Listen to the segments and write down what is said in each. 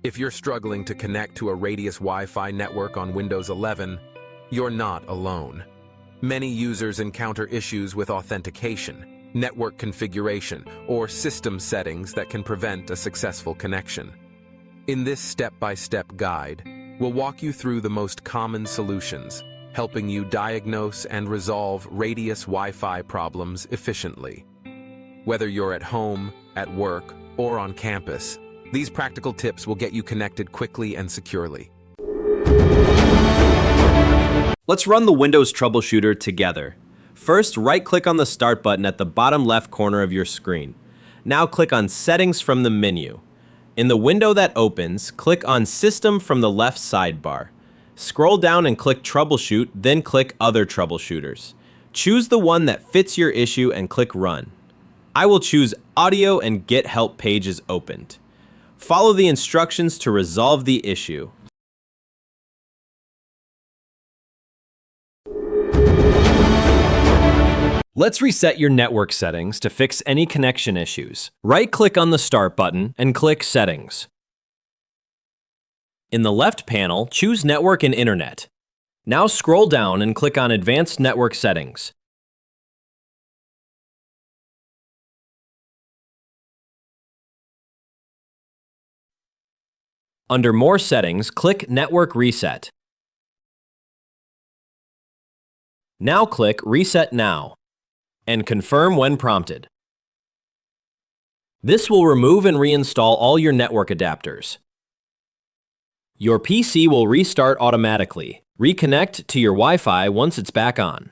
If you're struggling to connect to a Radius Wi-Fi network on Windows 11, you're not alone. Many users encounter issues with authentication, network configuration, or system settings that can prevent a successful connection. In this step-by-step guide, we'll walk you through the most common solutions, helping you diagnose and resolve Radius Wi-Fi problems efficiently. Whether you're at home, at work, or on campus, these practical tips will get you connected quickly and securely. Let's run the Windows Troubleshooter together. First, right-click on the Start button at the bottom left corner of your screen. Now click on Settings from the menu. In the window that opens, click on System from the left sidebar. Scroll down and click Troubleshoot, then click Other Troubleshooters. Choose the one that fits your issue and click Run. I will choose Audio and Get Help page is opened. Follow the instructions to resolve the issue. Let's reset your network settings to fix any connection issues. Right-click on the Start button and click Settings. In the left panel, choose Network and Internet. Now scroll down and click on Advanced Network Settings. Under More Settings, click Network Reset. Now click Reset Now and confirm when prompted. This will remove and reinstall all your network adapters. Your PC will restart automatically. Reconnect to your Wi-Fi once it's back on.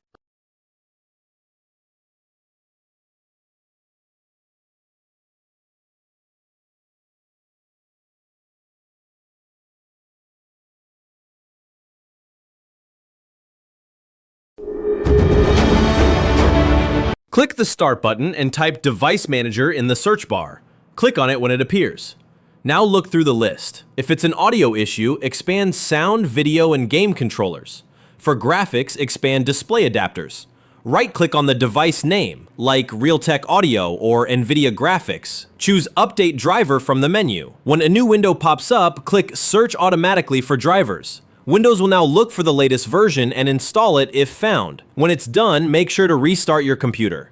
Click the Start button and type Device Manager in the search bar. Click on it when it appears. Now look through the list. If it's an audio issue, expand Sound, Video, and Game Controllers. For graphics, expand Display Adapters. Right-click on the device name, like Realtek Audio or NVIDIA Graphics. Choose Update Driver from the menu. When a new window pops up, click Search automatically for drivers. Windows will now look for the latest version and install it if found. When it's done, make sure to restart your computer.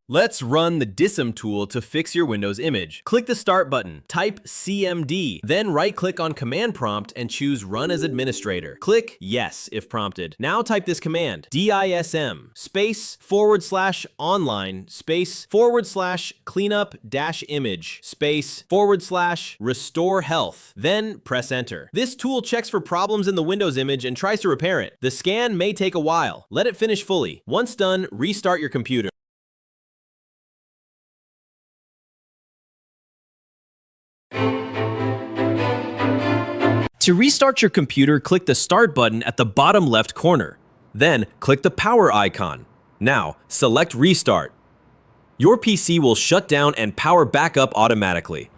Let's run the DISM tool to fix your Windows image. Click the Start button, type CMD, then right-click on Command Prompt and choose Run as Administrator. Click Yes if prompted. Now type this command, DISM space / online space / cleanup - image space / restore health. Then press Enter. This tool checks for problems in the Windows image and tries to repair it. The scan may take a while. Let it finish fully. Once done, restart your computer. To restart your computer, click the Start button at the bottom left corner. Then, click the power icon. Now, select Restart. Your PC will shut down and power back up automatically.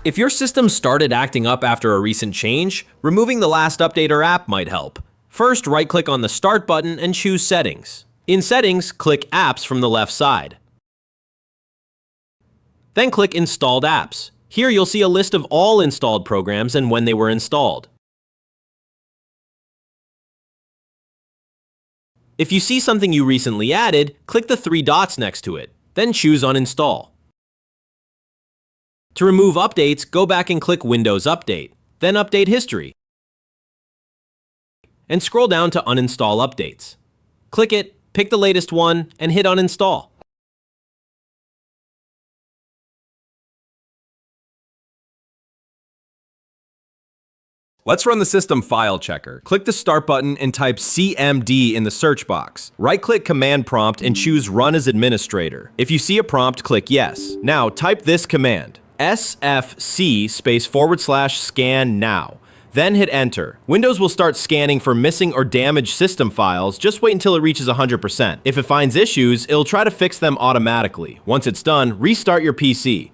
If your system started acting up after a recent change, removing the last update or app might help. First, right-click on the Start button and choose Settings. In Settings, click Apps from the left side. Then click Installed Apps. Here you'll see a list of all installed programs and when they were installed. If you see something you recently added, click the 3 dots next to it, then choose Uninstall. To remove updates, go back and click Windows Update, then Update History, and scroll down to Uninstall Updates. Click it, pick the latest one, and hit Uninstall. Let's run the System File Checker. Click the Start button and type CMD in the search box. Right-click Command Prompt and choose Run as Administrator. If you see a prompt, click Yes. Now type this command, SFC / scan now. Then hit Enter. Windows will start scanning for missing or damaged system files. Just wait until it reaches 100%. If it finds issues, it'll try to fix them automatically. Once it's done, restart your PC.